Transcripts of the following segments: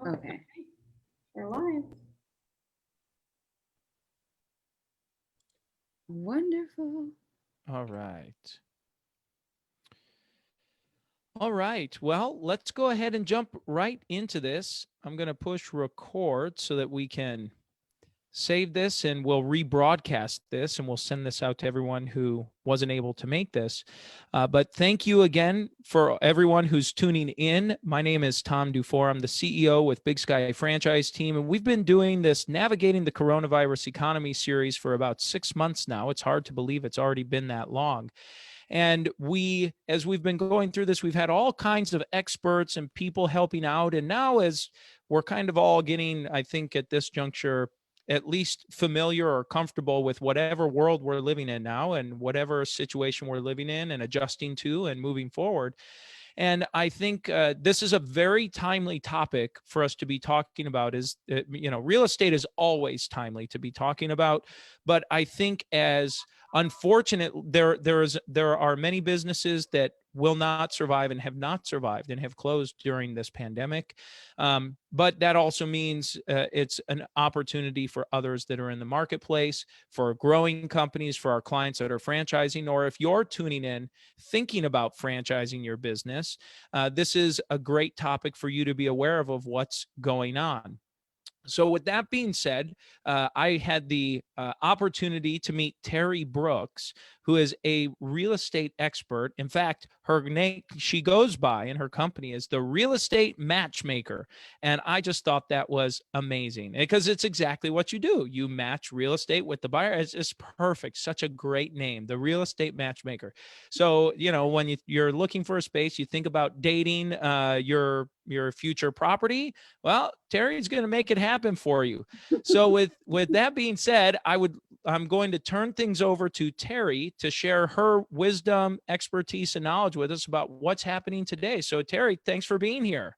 Okay. We're live. Wonderful. All right. All right. Well, let's go ahead and jump right into this. I'm going to push record so that we can save this, and we'll rebroadcast this, and we'll send this out to everyone who wasn't able to make this. But thank you again for everyone who's tuning in. My name is Tom Dufour. I'm the CEO with Big Sky Franchise Team, and we've been doing this Navigating the Coronavirus Economy series for about 6 months now. It's hard to believe it's already been that long. And as we've been going through this, we've had all kinds of experts and people helping out. And now, as we're kind of all getting, I think at this juncture, at least familiar or comfortable with whatever world we're living in now and whatever situation we're living in and adjusting to and moving forward. And I think this is a very timely topic for us to be talking about. Real estate is always timely to be talking about, but I think as unfortunate, there are many businesses that will not survive and have not survived and have closed during this pandemic. But that also means it's an opportunity for others that are in the marketplace, for growing companies, for our clients that are franchising, or if you're tuning in thinking about franchising your business, this is a great topic for you to be aware of what's going on. So with that being said, I had the opportunity to meet Terri Brooks, who is a real estate expert. In fact, her name she goes by in her company is the Real Estate Matchmaker. And I just thought that was amazing because it's exactly what you do. You match real estate with the buyer. It's perfect. Such a great name, the Real Estate Matchmaker. So, when you're looking for a space, you think about dating your future property. Well, Terri's going to make it happen for you. So with that being said, I'm going to turn things over to Terri to share her wisdom, expertise, and knowledge with us about what's happening today. So Terri, thanks for being here.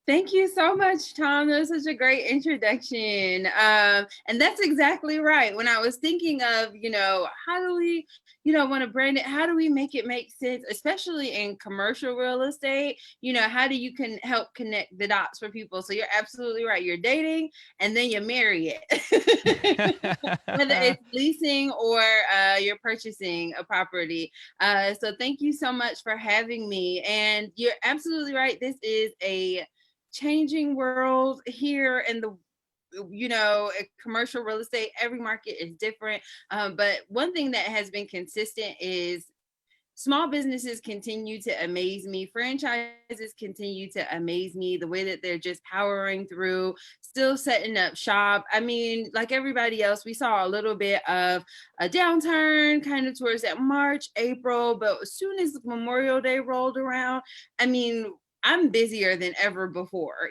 Thank you so much, Tom. That was such a great introduction. And that's exactly right. When I was thinking of, how do we, want to brand it? How do we make it make sense, especially in commercial real estate? How do you help connect the dots for people? So you're absolutely right. You're dating and then you marry it, whether it's leasing or you're purchasing a property. So thank you so much for having me. And you're absolutely right. This is a changing world here in the commercial real estate. Every market is different, but one thing that has been consistent is small businesses continue to amaze me. Franchises continue to amaze me, the way that they're just powering through, still setting up shop. I mean, like everybody else, we saw a little bit of a downturn kind of towards that March, April, but as soon as Memorial Day rolled around, I mean, I'm busier than ever before,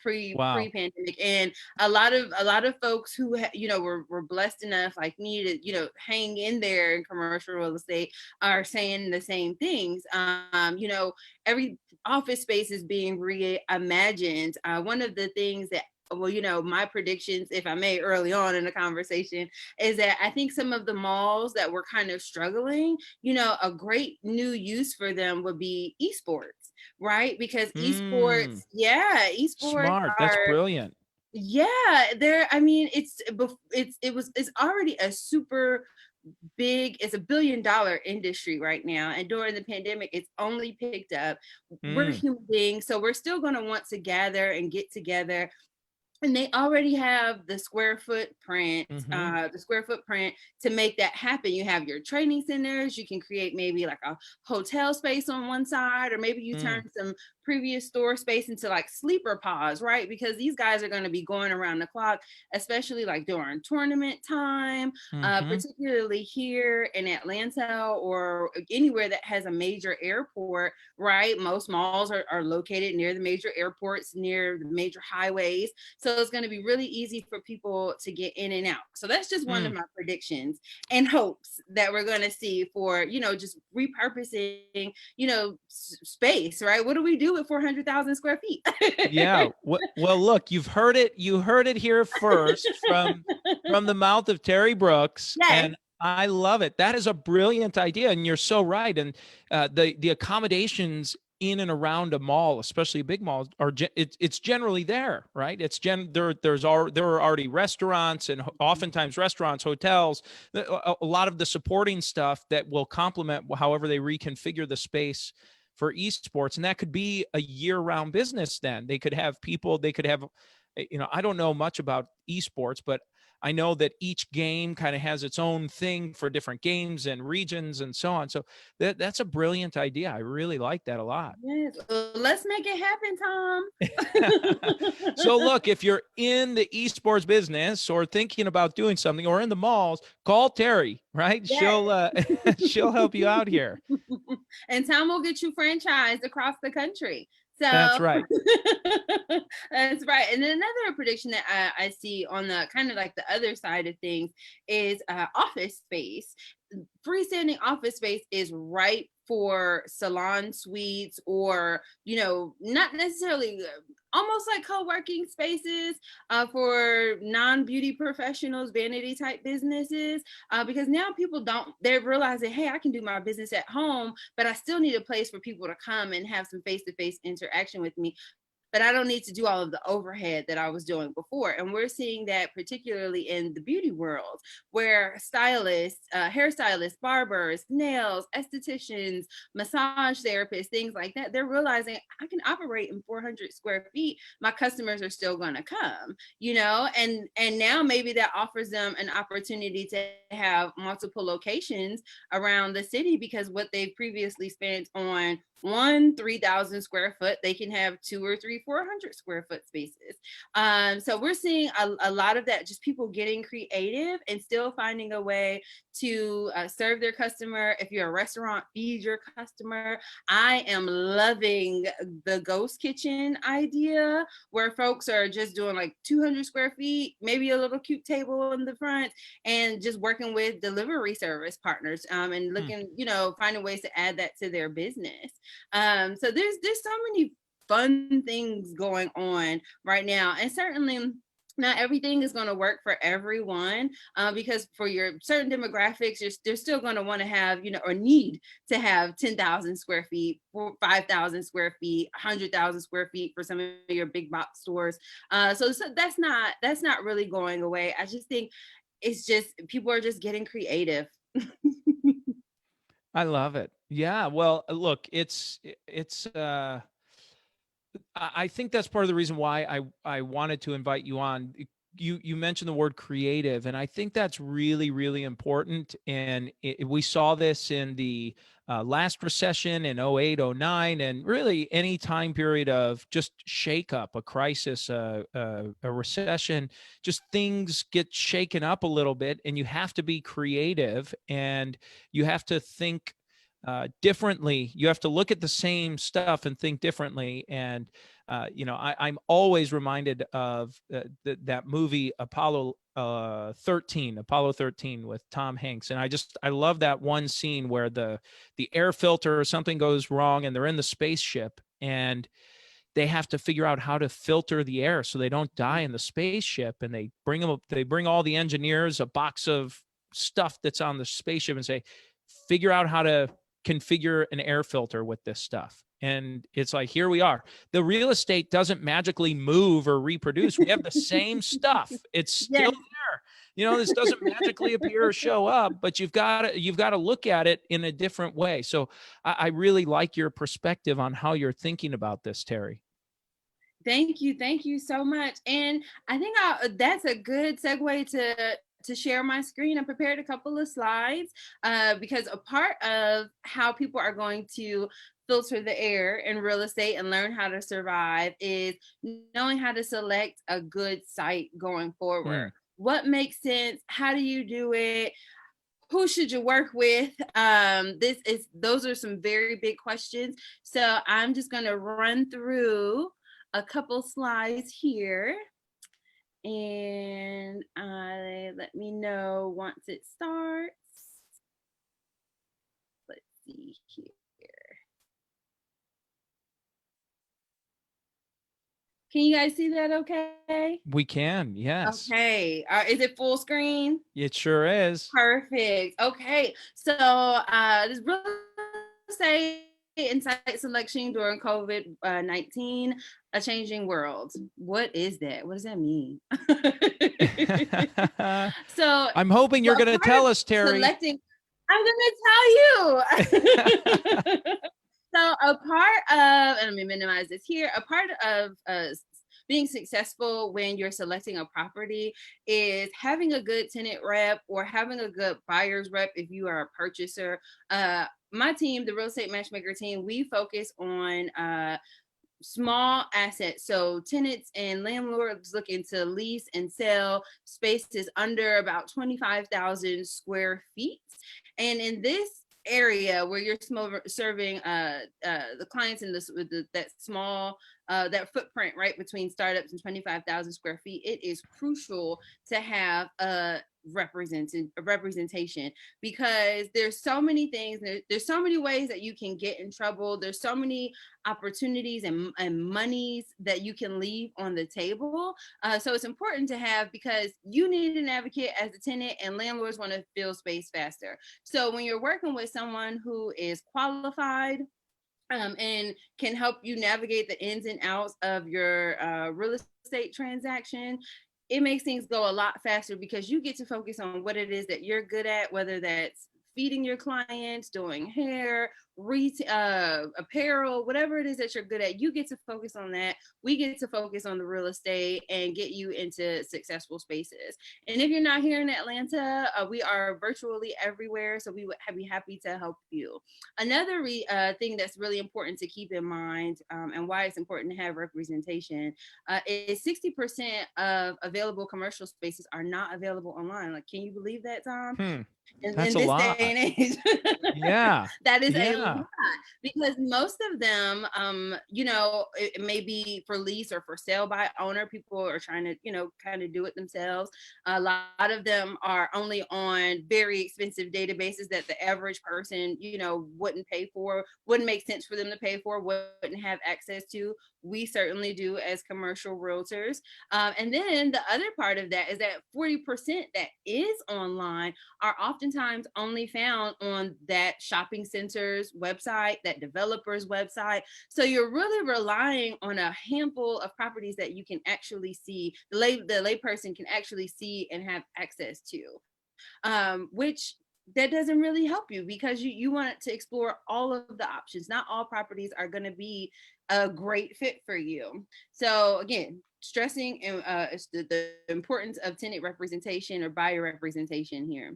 pre-pandemic. And a lot of folks who, were blessed enough like me to, hang in there in commercial real estate are saying the same things. Every office space is being reimagined. One of the things that my predictions, if I may, early on in the conversation, is that I think some of the malls that were kind of struggling, a great new use for them would be esports, right? Because esports Smart. That's are, brilliant. I mean, it's already a super big, it's $1 billion industry right now, and during the pandemic it's only picked up. We're human beings, so we're still going to want to gather and get together, and they already have the square footprint, to make that happen. You have your training centers. You can create maybe like a hotel space on one side, or maybe you turn some previous store space into like sleeper pods, right? Because these guys are going to be going around the clock, especially like during tournament time, particularly here in Atlanta or anywhere that has a major airport, right? Most malls are located near the major airports, near the major highways. So it's going to be really easy for people to get in and out. So that's just one of my predictions and hopes that we're going to see for, just repurposing, space, right? What do we do with 400,000 square feet? Yeah. Well, look, you heard it here first from the mouth of Terri Brooks. Yes. And I love it. That is a brilliant idea. And you're so right. And the accommodations in and around a mall, especially a big mall, it's generally there, right? There are already restaurants, and oftentimes restaurants, hotels, a lot of the supporting stuff that will complement however they reconfigure the space for esports. And that could be a year-round business. Then they could have people, they could have, I don't know much about esports, but I know that each game kind of has its own thing for different games and regions and so on. So that's a brilliant idea. I really like that a lot. Yes. Well, let's make it happen, Tom. So look, if you're in the esports business or thinking about doing something or in the malls, call Terri, right? Yes. She'll help you out here. And Tom will get you franchised across the country. That's So right. that's right. And then another prediction that I see on the kind of like the other side of things is office space. Freestanding office space is right for salon suites, or not necessarily, almost like co-working spaces for non-beauty professionals, vanity type businesses, because now they're realizing, hey, I can do my business at home, but I still need a place for people to come and have some face-to-face interaction with me, but I don't need to do all of the overhead that I was doing before. And we're seeing that particularly in the beauty world, where stylists, hairstylists, barbers, nails, estheticians, massage therapists, things like that, they're realizing I can operate in 400 square feet. My customers are still going to come, and now maybe that offers them an opportunity to have multiple locations around the city, because what they've previously spent on one 3,000 square foot, they can have 2 or 3 400 square foot spaces. So we're seeing a lot of that, just people getting creative and still finding a way to serve their customer. If you're a restaurant, feed your customer. I am loving the ghost kitchen idea, where folks are just doing like 200 square feet, maybe a little cute table in the front, and just working with delivery service partners, and looking, finding ways to add that to their business. So there's so many fun things going on right now, and certainly not everything is going to work for everyone, because for your certain demographics, they're still going to want to have, or need to have 10,000 square feet, 5,000 square feet, 100,000 square feet for some of your big box stores. So that's not really going away. I just think it's just people are just getting creative. I love it. Yeah. Well, look, I think that's part of the reason why I wanted to invite you on. You mentioned the word creative, and I think that's really, really important. And we saw this in the last recession in 08, 09, and really any time period of just shakeup, a crisis, a recession, just things get shaken up a little bit, and you have to be creative, and you have to think differently. You have to look at the same stuff and think differently. And I'm always reminded of that movie Apollo 13 with Tom Hanks, and I love that one scene where the air filter or something goes wrong, and they're in the spaceship, and they have to figure out how to filter the air so they don't die in the spaceship. And they bring all the engineers a box of stuff that's on the spaceship and say, figure out how to configure an air filter with this stuff. And it's like, here we are. The real estate doesn't magically move or reproduce. We have the same stuff. It's still there. This doesn't magically appear or show up, but you've got to look at it in a different way. So I really like your perspective on how you're thinking about this, Terri. Thank you so much. And I think that's a good segue to share my screen. I prepared a couple of slides, because a part of how people are going to filter the air in real estate and learn how to survive is knowing how to select a good site going forward. What makes sense? How do you do it? Who should you work with? Those are some very big questions. So I'm just going to run through a couple slides here, and let me know once it starts. Let's see here. Can you guys see that okay? We can, yes. Okay. Is it full screen? It sure is. Perfect. Okay. So this real estate and site selection during COVID-19, a changing world. What is that? What does that mean? So, I'm hoping you're a going to part tell of us, Terri. selecting, I'm going to tell you. So a part of, and let me minimize this here, a part of being successful when you're selecting a property is having a good tenant rep or having a good buyer's rep if you are a purchaser. My team, the real estate matchmaker team, we focus on small assets. So tenants and landlords looking to lease and sell spaces under about 25,000 square feet. And in this area where you're serving the clients in this with that small that footprint right between startups and 25,000 square feet, it is crucial to have a representation, because there's so many things, there's so many ways that you can get in trouble, there's so many opportunities and monies that you can leave on the table. So it's important to have, because you need an advocate as a tenant, and landlords want to fill space faster. So when you're working with someone who is qualified and can help you navigate the ins and outs of your real estate transaction, it makes things go a lot faster, because you get to focus on what it is that you're good at, whether that's feeding your clients, doing hair, apparel, whatever it is that you're good at. You get to focus on that. We get to focus on the real estate and get you into successful spaces. And if you're not here in Atlanta, we are virtually everywhere, so we would be happy to help you. Another thing that's really important to keep in mind, and why it's important to have representation, is 60% of available commercial spaces are not available online. Like, can you believe that, Tom? In That's a this lot. day and age. Yeah. That is a Yeah. lot, because most of them, it may be for lease or for sale by owner. People are trying to, kind of do it themselves. A lot of them are only on very expensive databases that the average person, wouldn't pay for, wouldn't make sense for them to pay for, wouldn't have access to. We certainly do as commercial realtors. And then the other part of that is that 40% that is online are oftentimes only found on that shopping center's website, that developer's website. So you're really relying on a handful of properties that you can actually see, the layperson can actually see and have access to, which that doesn't really help you, because you want to explore all of the options. Not all properties are going to be a great fit for you. So again, stressing the importance of tenant representation or buyer representation here.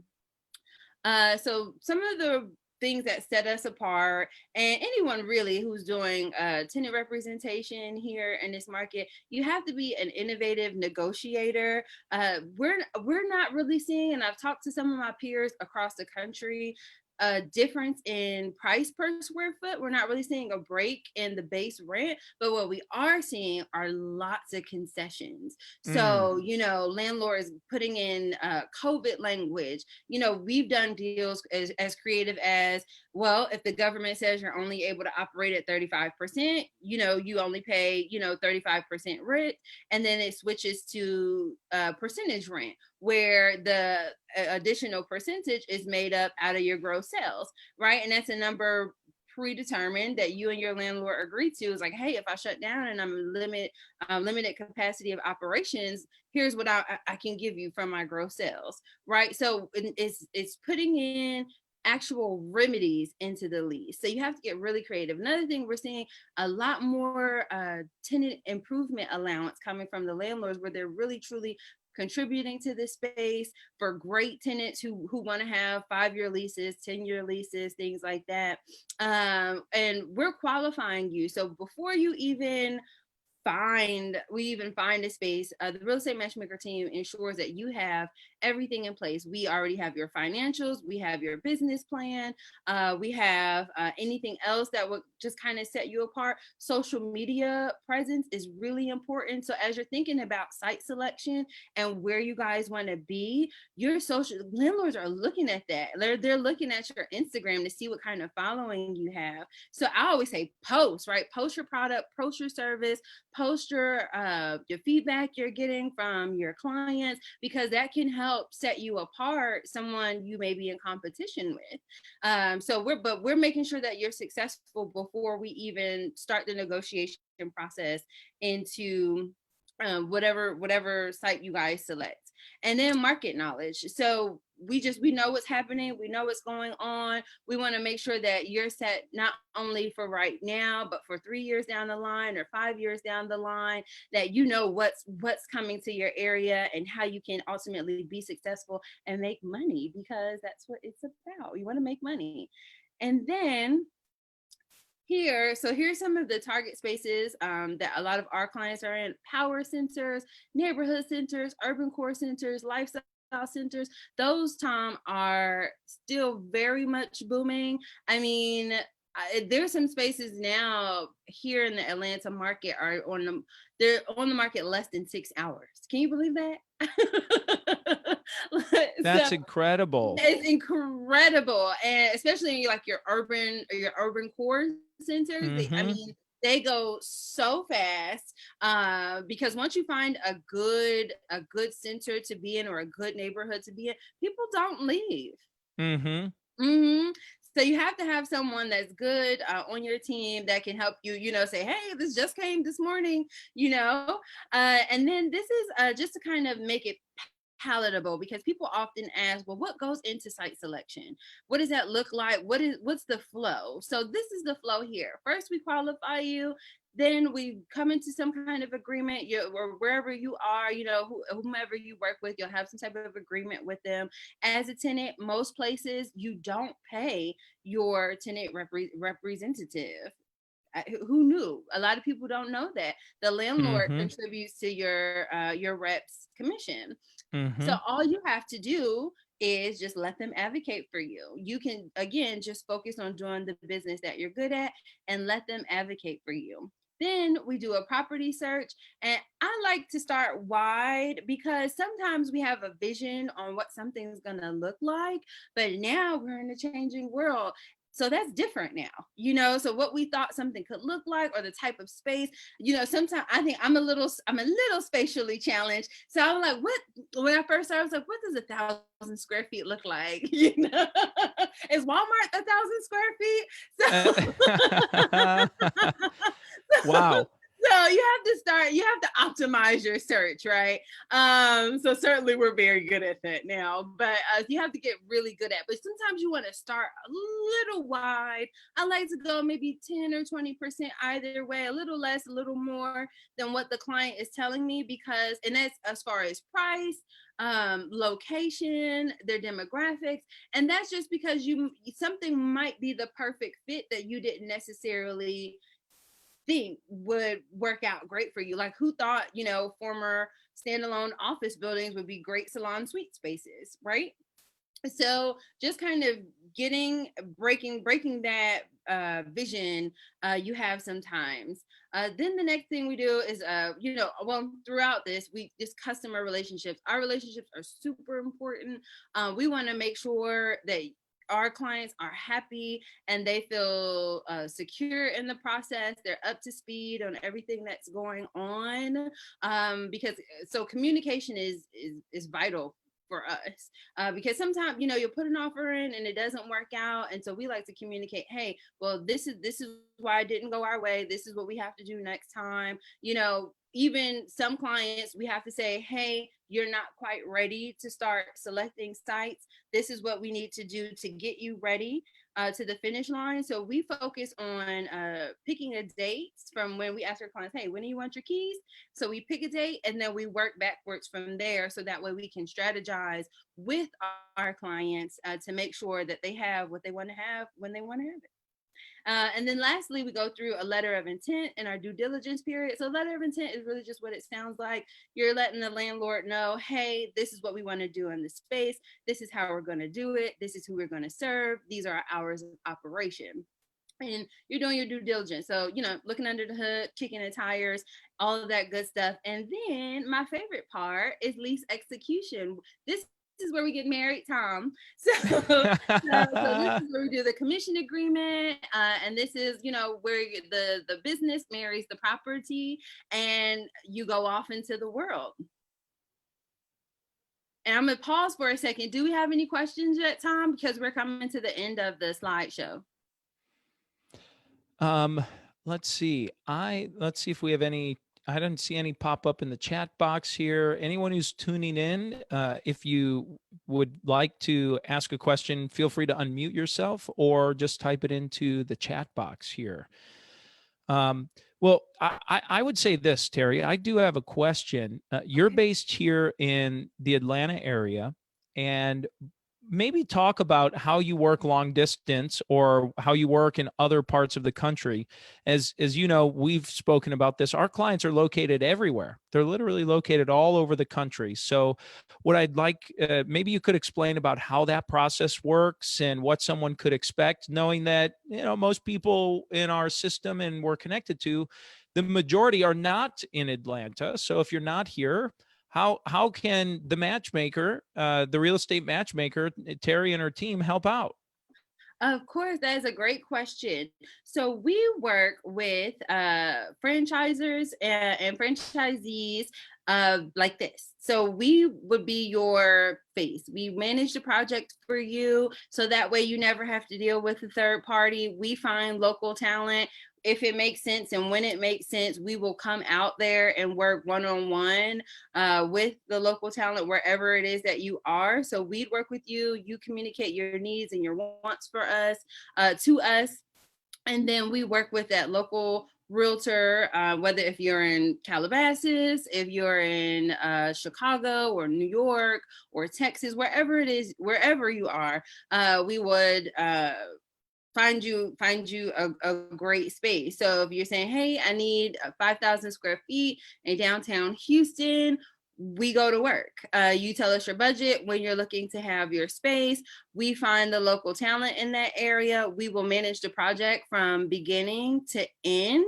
So some of the things that set us apart, and anyone really who's doing tenant representation here in this market, you have to be an innovative negotiator. We're not really seeing, and I've talked to some of my peers across the country, a difference in price per square foot. We're not really seeing a break in the base rent, but what we are seeing are lots of concessions. So, landlords putting in COVID language. We've done deals as creative as, well, if the government says you're only able to operate at 35%, you only pay, 35% rent. And then it switches to percentage rent, where the additional percentage is made up out of your gross sales, right? And that's a number predetermined that you and your landlord agree to. Is like, hey, if I shut down and I'm limited capacity of operations, here's what I can give you from my gross sales, right? So it's putting in actual remedies into the lease. So you have to get really creative. Another thing, we're seeing a lot more tenant improvement allowance coming from the landlords, where they're really truly contributing to this space for great tenants who want to have 5-year leases, 10-year leases, things like that. And we're qualifying you. So before you even find a space, the real estate matchmaker team ensures that you have everything in place. We already have your financials, we have your business plan, we have anything else that would just kind of set you apart. Social media presence is really important. So as you're thinking about site selection and where you guys want to be, your social landlords are looking at that. They're looking at your Instagram to see what kind of following you have. So I always say post, right? Post your product, post your service, post your feedback you're getting from your clients, because that can help set you apart, someone you may be in competition with. So we're making sure that you're successful before we even start the negotiation process into whatever site you guys select. And then market knowledge. So we know what's happening, we know what's going on. We want to make sure that you're set not only for right now, but for 3 years down the line or 5 years down the line, that you know what's coming to your area and how you can ultimately be successful and make money, because that's what it's about. You want to make money. And then here's some of the target spaces that a lot of our clients are in: power centers, neighborhood centers, urban core centers, lifestyle centers. Those, Tom, are still very much booming. I mean, there's some spaces now here in the Atlanta market they're on the market less than 6 hours. Can you believe that? That's incredible. It's incredible. And especially in like your urban core centers. I mean, they go so fast because once you find a good center to be in, or a good neighborhood to be in, people don't leave. So you have to have someone that's good on your team that can help you, say, hey, this just came this morning, and then this is just to kind of make it palatable, because people often ask, well, what goes into site selection? What does that look like? What's the flow? So this is the flow here. First, we qualify you. Then we come into some kind of agreement, or wherever you are, whomever you work with, you'll have some type of agreement with them. As a tenant, most places you don't pay your tenant representative. Who knew? A lot of people don't know that the landlord contributes to your rep's commission. So all you have to do is just let them advocate for you. You can, again, just focus on doing the business that you're good at and let them advocate for you. Then we do a property search, and I like to start wide, because sometimes we have a vision on what something's going to look like, but now we're in a changing world. So that's different now, so what we thought something could look like, or the type of space, sometimes I think I'm a little spatially challenged. So I'm like, when I first started, I was like, what does 1,000 square feet look like? Is Walmart 1,000 square feet? Wow. So you have to optimize your search, right? So certainly we're very good at that now, but you have to get really good at it. But sometimes you want to start a little wide. I like to go maybe 10 or 20% either way, a little less, a little more than what the client is telling me, and that's as far as price, location, their demographics. And that's just because something might be the perfect fit that you didn't necessarily think would work out great for you. Like, who thought, former standalone office buildings would be great salon suite spaces, right? So just kind of breaking that vision, you have sometimes. Then the next thing we do is, throughout this, we just customer relationships. Our relationships are super important. We want to make sure that our clients are happy and they feel secure in the process. They're up to speed on everything that's going on, because communication is vital for us, because sometimes you'll put an offer in and it doesn't work out, and so we like to communicate, hey, well, this is why it didn't go our way, this is what we have to do next time. Even some clients, we have to say, hey, you're not quite ready to start selecting sites. This is what we need to do to get you ready to the finish line. So we focus on picking a date from when we ask our clients, hey, when do you want your keys? So we pick a date and then we work backwards from there. So that way we can strategize with our clients to make sure that they have what they want to have when they want to have it. And then lastly, we go through a letter of intent in our due diligence period. So letter of intent is really just what it sounds like. You're letting the landlord know, hey, this is what we want to do in the space. This is how we're going to do it. This is who we're going to serve. These are our hours of operation. And you're doing your due diligence. So, looking under the hood, kicking the tires, all of that good stuff. And then my favorite part is lease execution. This is where we get married, Tom. So this is where we do the commission agreement, and this is where the business marries the property, and you go off into the world. And I'm gonna pause for a second. Do we have any questions yet, Tom? Because we're coming to the end of the slideshow. Um, let's see. Let's see if we have any. I don't see any pop up in the chat box here. Anyone who's tuning in, if you would like to ask a question, feel free to unmute yourself or just type it into the chat box here. Well, I would say this, Terri. I do have a question. You're Okay. based here in the Atlanta area, and maybe talk about how you work long distance or how you work in other parts of the country. As you know, we've spoken about this. Our clients are located everywhere. They're literally located all over the country. So what I'd like, maybe you could explain about how that process works and what someone could expect, knowing that, most people in our system and we're connected to, the majority are not in Atlanta. So if you're not here, how can the matchmaker, the real estate matchmaker, Terri and her team help out? Of course, that is a great question. So we work with franchisors and franchisees like this. So we would be your face. We manage the project for you, so that way you never have to deal with a third party. We find local talent. If it makes sense and when it makes sense, we will come out there and work one-on-one with the local talent wherever it is that you are. So we'd work with you. You communicate your needs and your wants for us to us, and then we work with that local realtor, whether if you're in Calabasas, if you're in Chicago or New York or Texas, wherever it is, wherever you are, we would find you a great space. So if you're saying, hey, I need 5,000 square feet in downtown Houston, we go to work. You tell us your budget when you're looking to have your space. We find the local talent in that area. We will manage the project from beginning to end.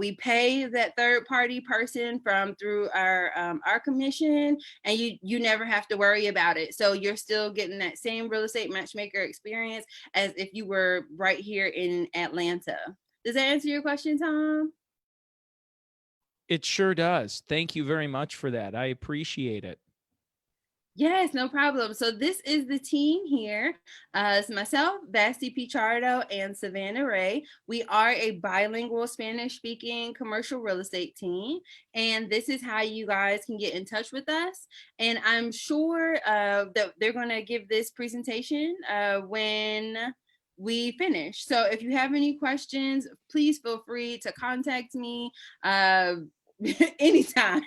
We pay that third party person from through our commission, and you never have to worry about it. So you're still getting that same real estate matchmaker experience as if you were right here in Atlanta. Does that answer your question, Tom? It sure does. Thank you very much for that. I appreciate it. Yes, no problem. So this is the team here. It's myself, Basti Pichardo, and Savannah Ray. We are a bilingual Spanish-speaking commercial real estate team, and this is how you guys can get in touch with us. And I'm sure that they're going to give this presentation when we finish. So if you have any questions, please feel free to contact me. Anytime.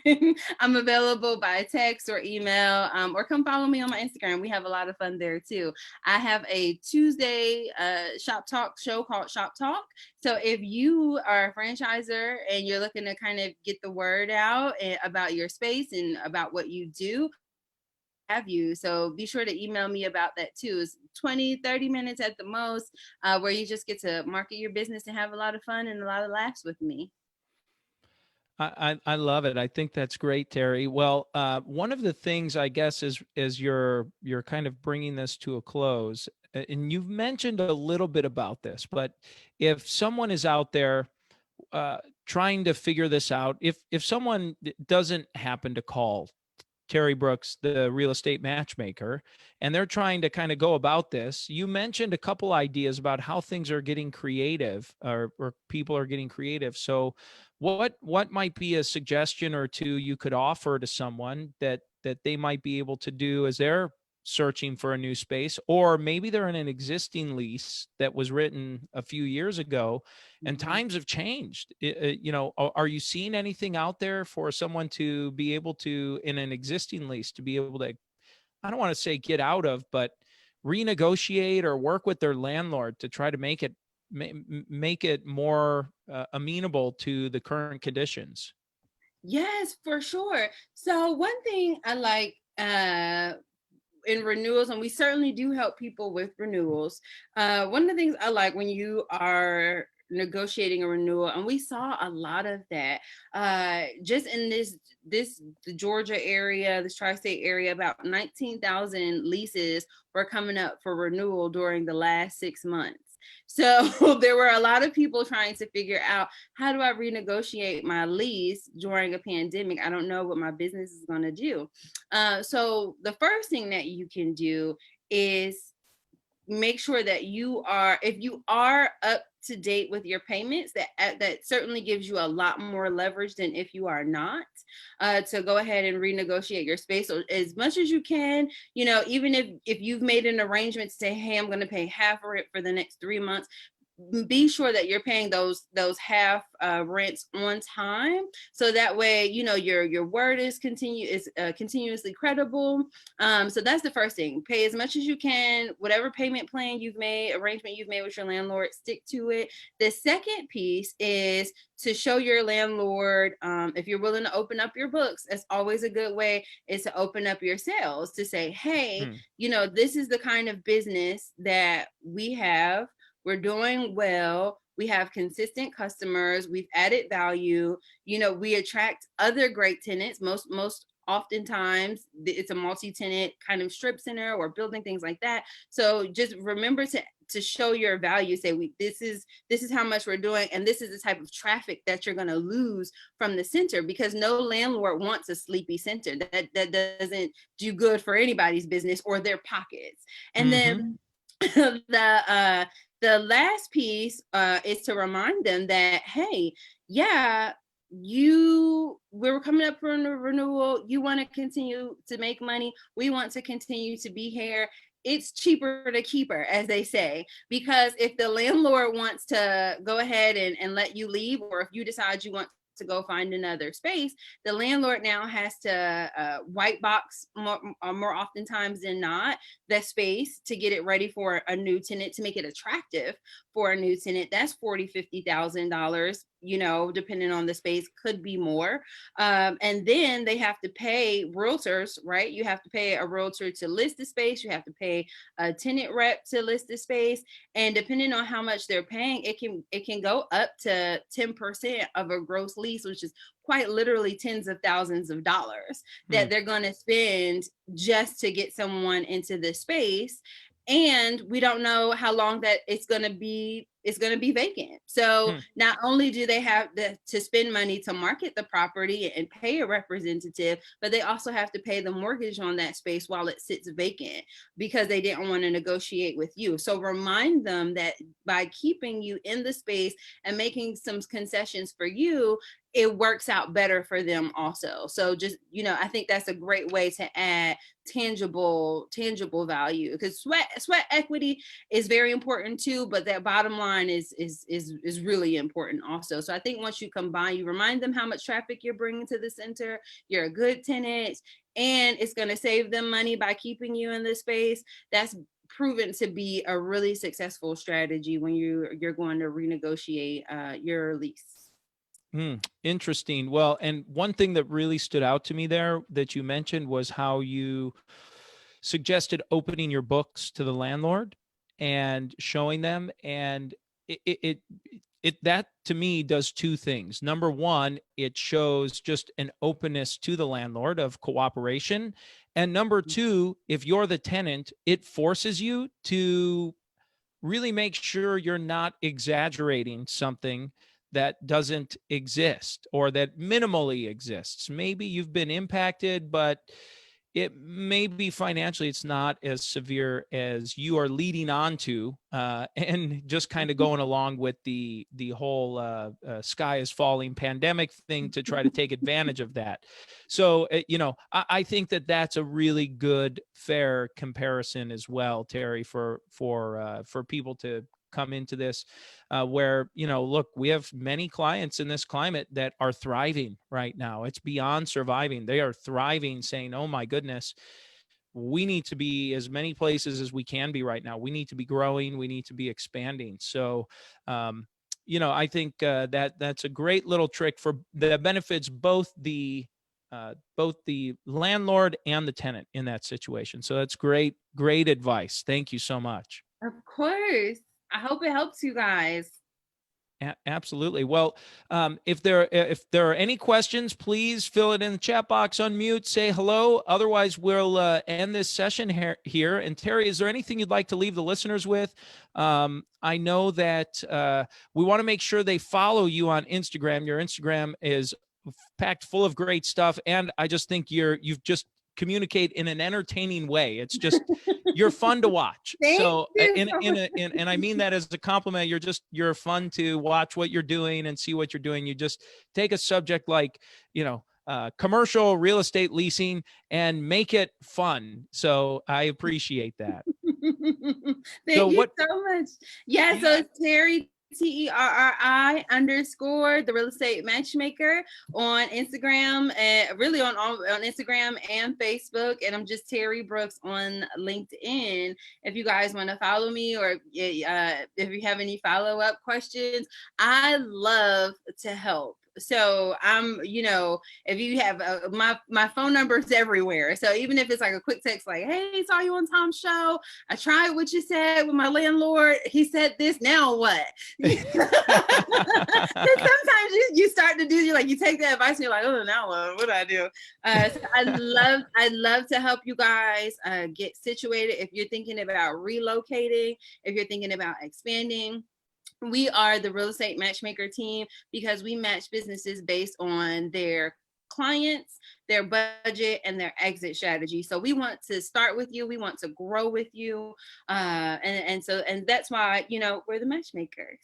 I'm available by text or email, or come follow me on my Instagram. We have a lot of fun there too. I have a Tuesday shop talk show called Shop Talk. So if you are a franchiser and you're looking to kind of get the word out about your space and about what you do, have you. So be sure to email me about that too. It's 20-30 minutes at the most, where you just get to market your business and have a lot of fun and a lot of laughs with me. I love it. I think that's great, Terri. Well, one of the things I guess is you're kind of bringing this to a close, and you've mentioned a little bit about this, but if someone is out there trying to figure this out, if someone doesn't happen to call Terri Brooks, the real estate matchmaker, and they're trying to kind of go about this. You mentioned a couple ideas about how things are getting creative, or people are getting creative. So, what might be a suggestion or two you could offer to someone that they might be able to do as they're searching for a new space, or maybe they're in an existing lease that was written a few years ago and Mhm. times have changed. Are you seeing anything out there for someone to be able to, in an existing lease, to be able to, I don't want to say get out of, but renegotiate or work with their landlord to try to make it more amenable to the current conditions? Yes, for sure. So one thing I like in renewals, and we certainly do help people with renewals. One of the things I like when you are negotiating a renewal, and we saw a lot of that just in this the Georgia area, this tri-state area, about 19,000 leases were coming up for renewal during the last 6 months. So there were a lot of people trying to figure out, how do I renegotiate my lease during a pandemic? I don't know what my business is going to do. So the first thing that you can do is make sure that you are, if you are up to date with your payments, that certainly gives you a lot more leverage than if you are not, to go ahead and renegotiate your space. So as much as you can, even if you've made an arrangement to say, hey, I'm going to pay half of it for the next 3 months, be sure that you're paying those half rents on time, so that way your word is continuously credible. So that's the first thing. Pay as much as you can. Whatever payment plan arrangement you've made with your landlord, stick to it. The second piece is to show your landlord, if you're willing to open up your books, that's always a good way, is to open up your sales, to say, hey, this is the kind of business that we have. We're doing well. We have consistent customers. We've added value. We attract other great tenants. Most oftentimes it's a multi-tenant kind of strip center or building, things like that. So just remember to show your value. Say, this is how much we're doing, and this is the type of traffic that you're going to lose from the center, because no landlord wants a sleepy center. That doesn't do good for anybody's business or their pockets. And then the last piece is to remind them that, hey, yeah, we're coming up for a renewal. You want to continue to make money. We want to continue to be here. It's cheaper to keep her, as they say, because if the landlord wants to go ahead and let you leave, or if you decide you want to go find another space, the landlord now has to white box more oftentimes than not the space to get it ready for a new tenant, to make it attractive for a new tenant. That's $40,000-$50,000, depending on the space, could be more. And then they have to pay realtors, right? You have to pay a realtor to list the space. You have to pay a tenant rep to list the space. And depending on how much they're paying, it can go up to 10% of a gross lease, which is quite literally tens of thousands of dollars that they're going to spend just to get someone into this space. And we don't know how long that it's going to be vacant. So not only do they have to spend money to market the property and pay a representative, but they also have to pay the mortgage on that space while it sits vacant, because they didn't want to negotiate with you. So remind them that by keeping you in the space and making some concessions for you, it works out better for them also. So just, I think that's a great way to add tangible value, because sweat equity is very important too, but that bottom line is really important also. So I think once you combine, you remind them how much traffic you're bringing to the center, you're a good tenant, and it's going to save them money by keeping you in this space. That's proven to be a really successful strategy when you're going to renegotiate your lease. Interesting. Well, and one thing that really stood out to me there that you mentioned was how you suggested opening your books to the landlord and showing them. And it that to me does two things. Number one, it shows just an openness to the landlord of cooperation. And number two, if you're the tenant, it forces you to really make sure you're not exaggerating something that doesn't exist or that minimally exists. Maybe you've been impacted, but it may be financially it's not as severe as you are leading on to, and just kind of going along with the whole sky is falling pandemic thing to try to take advantage of that. So I think that that's a really good, fair comparison as well, Terri, for people to come into this, where, look, we have many clients in this climate that are thriving right now. It's beyond surviving. They are thriving, saying, oh my goodness, we need to be as many places as we can be right now. We need to be growing. We need to be expanding. So, I think that's a great little trick that benefits both the landlord and the tenant in that situation. So that's great advice. Thank you so much. Of course. I hope it helps you guys. Absolutely. Well, if there are any questions, please fill it in the chat box, unmute, say hello. Otherwise, we'll end this session here. And Terri, is there anything you'd like to leave the listeners with? I know that we want to make sure they follow you on Instagram. Your Instagram is packed full of great stuff, and I just think you've just communicate in an entertaining way. It's just, you're fun to watch. Thank So you. and I mean that as a compliment. You're fun to watch what you're doing and see what you're doing. You just take a subject like, commercial real estate leasing and make it fun. So I appreciate that. Thank you so much. Yeah, so it's Terri, TERRI_ the real estate matchmaker on Instagram, and really on Instagram and Facebook. And I'm just Terri Brooks on LinkedIn. If you guys want to follow me, or if you have any follow-up questions, I love to help. So I'm, if you have my phone number is everywhere. So even if it's like a quick text, like, hey, saw you on Tom's show. I tried what you said with my landlord. He said this. Now what? Sometimes you start to do. You take that advice and you're like, oh, now what do I do? So I love to help you guys get situated. If you're thinking about relocating, if you're thinking about expanding. We are the real estate matchmaker team because we match businesses based on their clients, their budget, and their exit strategy. So we want to start with you. We want to grow with you. And that's why, we're the matchmakers.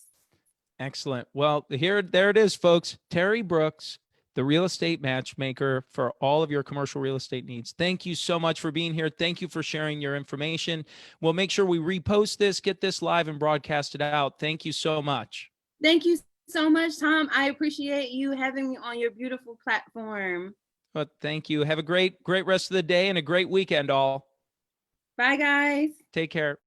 Excellent. Well, there it is, folks. Terri Brooks, the real estate matchmaker for all of your commercial real estate needs. Thank you so much for being here. Thank you for sharing your information. We'll make sure we repost this, get this live and broadcast it out. Thank you so much. Thank you so much, Tom. I appreciate you having me on your beautiful platform. Well, thank you. Have a great rest of the day and a great weekend, all. Bye, guys. Take care.